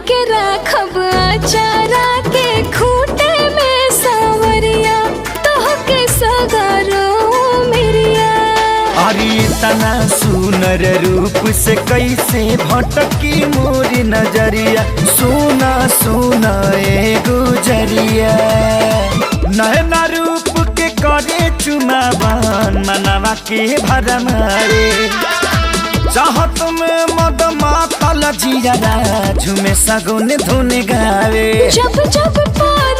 के राखब आचारा के खूटे में सावरिया तोहके सगरो मेरिया। अरे तना सुनर रूप से कैसे भटकी मोरी नजरिया, सोना सोना ए गुजरिया। नैना रूप के करे चुमावन मनवा के भरमारे, चाहत में मद मातल जिया झूमे सगुन धुन गावे। जब जब पार